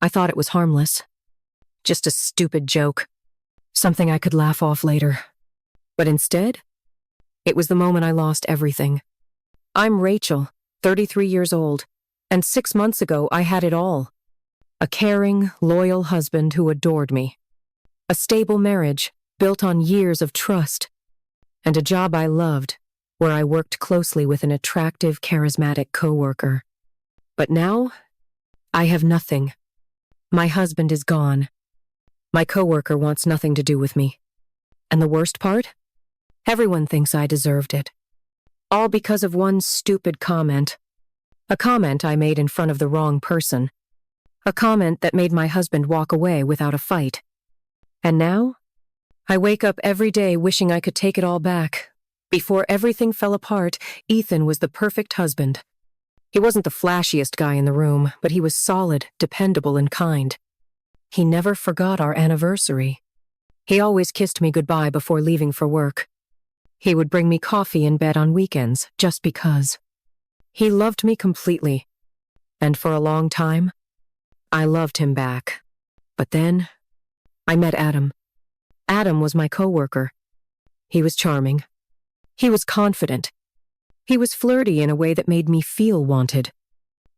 I thought it was harmless. Just a stupid joke. Something I could laugh off later. But instead, it was the moment I lost everything. I'm Rachel, 33 years old, and 6 months ago I had it all. A caring, loyal husband who adored me. A stable marriage built on years of trust. And a job I loved, where I worked closely with an attractive, charismatic coworker. But now, I have nothing. My husband is gone. My coworker wants nothing to do with me. And the worst part? Everyone thinks I deserved it. All because of one stupid comment. A comment I made in front of the wrong person. A comment that made my husband walk away without a fight. And now, I wake up every day wishing I could take it all back. Before everything fell apart, Ethan was the perfect husband. He wasn't the flashiest guy in the room, but he was solid, dependable, and kind. He never forgot our anniversary. He always kissed me goodbye before leaving for work. He would bring me coffee in bed on weekends, just because. He loved me completely. And for a long time, I loved him back. But then, I met Adam. Adam was my coworker. He was charming. He was confident. He was flirty in a way that made me feel wanted.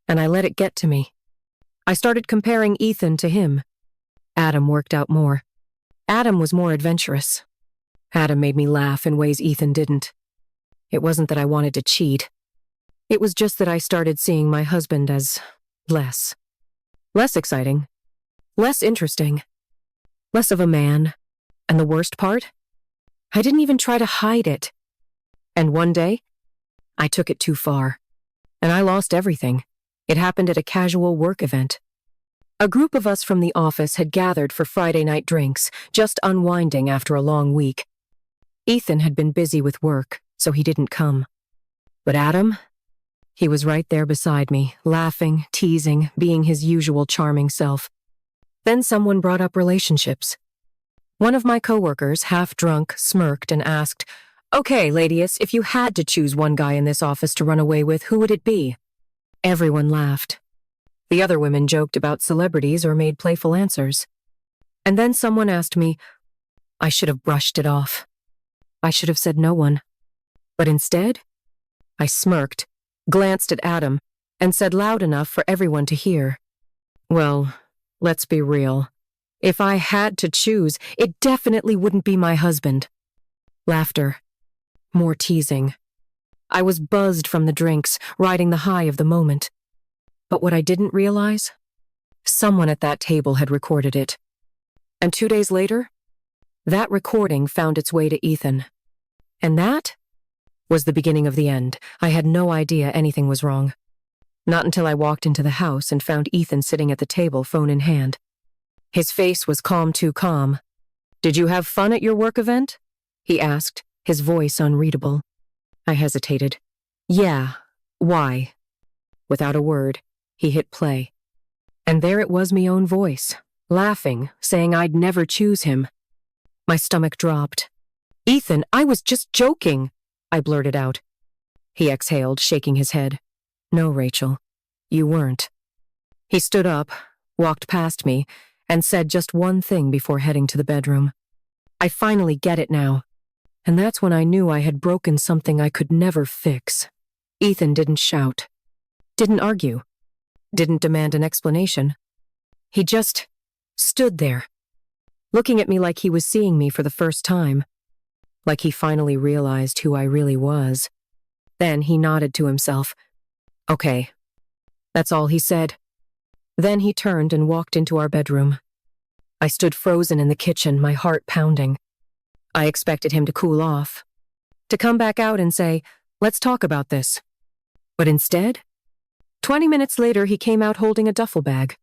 And I let it get to me. I started comparing Ethan to him. Adam worked out more. Adam was more adventurous. Adam made me laugh in ways Ethan didn't. It wasn't that I wanted to cheat. It was just that I started seeing my husband as less exciting, less interesting, less of a man. And the worst part? I didn't even try to hide it. And one day, I took it too far. And I lost everything. It happened at a casual work event. A group of us from the office had gathered for Friday night drinks, just unwinding after a long week. Ethan had been busy with work, so he didn't come. But Adam? He was right there beside me, laughing, teasing, being his usual charming self. Then someone brought up relationships. One of my coworkers, half drunk, smirked and asked, "Okay, ladies, if you had to choose one guy in this office to run away with, who would it be?" Everyone laughed. The other women joked about celebrities or made playful answers. And then someone asked me, I should have brushed it off. I should have said no one. But instead, I smirked, glanced at Adam, and said loud enough for everyone to hear, "Well, let's be real. If I had to choose, it definitely wouldn't be my husband." Laughter. More teasing. I was buzzed from the drinks, riding the high of the moment. But what I didn't realize? Someone at that table had recorded it. And 2 days later, that recording found its way to Ethan. And that was the beginning of the end. I had no idea anything was wrong. Not until I walked into the house and found Ethan sitting at the table, phone in hand. His face was calm too calm. "Did you have fun at your work event?" he asked, his voice unreadable. I hesitated. "Yeah, why?" Without a word, he hit play. And there it was, me own voice, laughing, saying I'd never choose him. My stomach dropped. "Ethan, I was just joking," I blurted out. He exhaled, shaking his head. "No, Rachel, you weren't." He stood up, walked past me, and said just one thing before heading to the bedroom. "I finally get it now." And that's when I knew I had broken something I could never fix. Ethan didn't shout, didn't argue, didn't demand an explanation. He just stood there, looking at me like he was seeing me for the first time, like he finally realized who I really was. Then he nodded to himself. "Okay." That's all he said. Then he turned and walked into our bedroom. I stood frozen in the kitchen, my heart pounding. I expected him to cool off, to come back out and say, "Let's talk about this." But instead, 20 minutes later, he came out holding a duffel bag.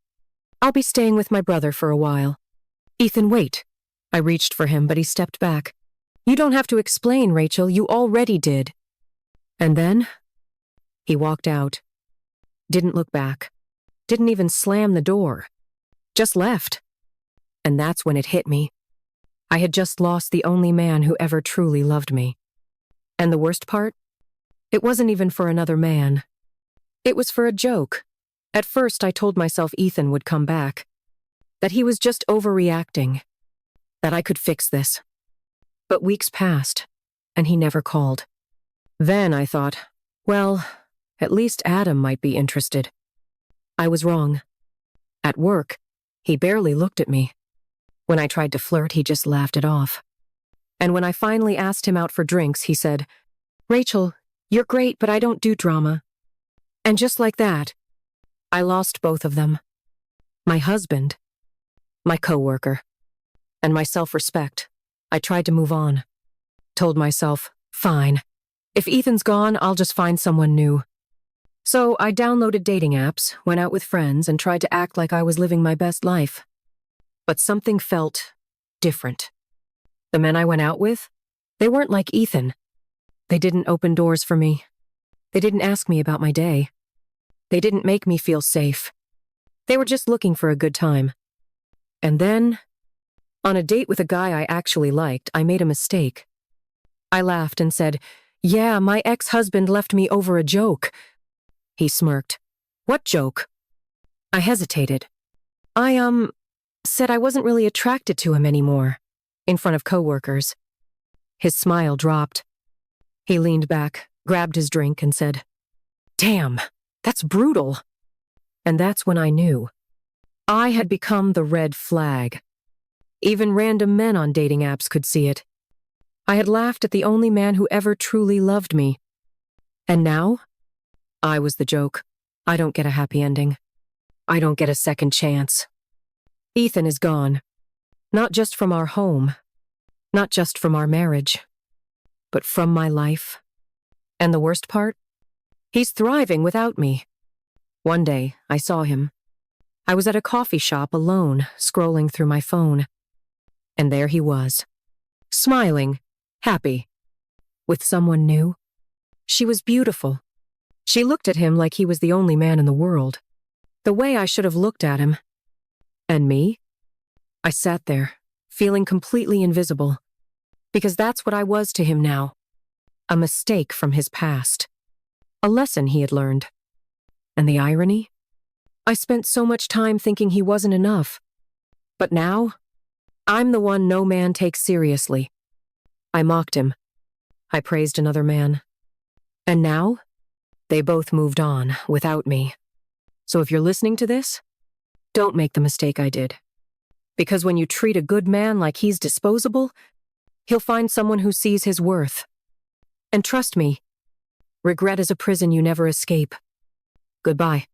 "I'll be staying with my brother for a while." "Ethan, wait." I reached for him, but he stepped back. "You don't have to explain, Rachel. You already did." And then, he walked out. Didn't look back. Didn't even slam the door. Just left. And that's when it hit me. I had just lost the only man who ever truly loved me. And the worst part? It wasn't even for another man. It was for a joke. At first, I told myself Ethan would come back. that he was just overreacting, that I could fix this. But weeks passed, and he never called. Then I thought, well, at least Adam might be interested. I was wrong. At work, he barely looked at me. When I tried to flirt, he just laughed it off. And when I finally asked him out for drinks, he said, "Rachel, you're great, but I don't do drama." And just like that, I lost both of them. My husband, my coworker, and my self-respect. I tried to move on. Told myself, fine. If Ethan's gone, I'll just find someone new. So I downloaded dating apps, went out with friends, and tried to act like I was living my best life. But something felt different. The men I went out with, they weren't like Ethan. They didn't open doors for me. They didn't ask me about my day. They didn't make me feel safe. They were just looking for a good time. And then, on a date with a guy I actually liked, I made a mistake. I laughed and said, "Yeah, my ex-husband left me over a joke." He smirked. "What joke?" I hesitated. I said I wasn't really attracted to him anymore, in front of coworkers. His smile dropped. He leaned back, grabbed his drink, and said, "Damn, that's brutal." And that's when I knew. I had become the red flag. Even random men on dating apps could see it. I had laughed at the only man who ever truly loved me. And now, I was the joke. I don't get a happy ending. I don't get a second chance. Ethan is gone. Not just from our home. Not just from our marriage. But from my life. And the worst part? He's thriving without me. One day, I saw him. I was at a coffee shop alone, scrolling through my phone. And there he was. Smiling, happy. With someone new. She was beautiful. She looked at him like he was the only man in the world. The way I should have looked at him. And me? I sat there, feeling completely invisible. Because that's what I was to him now. A mistake from his past. A lesson he had learned. And the irony? I spent so much time thinking he wasn't enough. But now, I'm the one no man takes seriously. I mocked him. I praised another man. And now, they both moved on without me. So if you're listening to this, don't make the mistake I did. Because when you treat a good man like he's disposable, he'll find someone who sees his worth. And trust me, regret is a prison you never escape. Goodbye.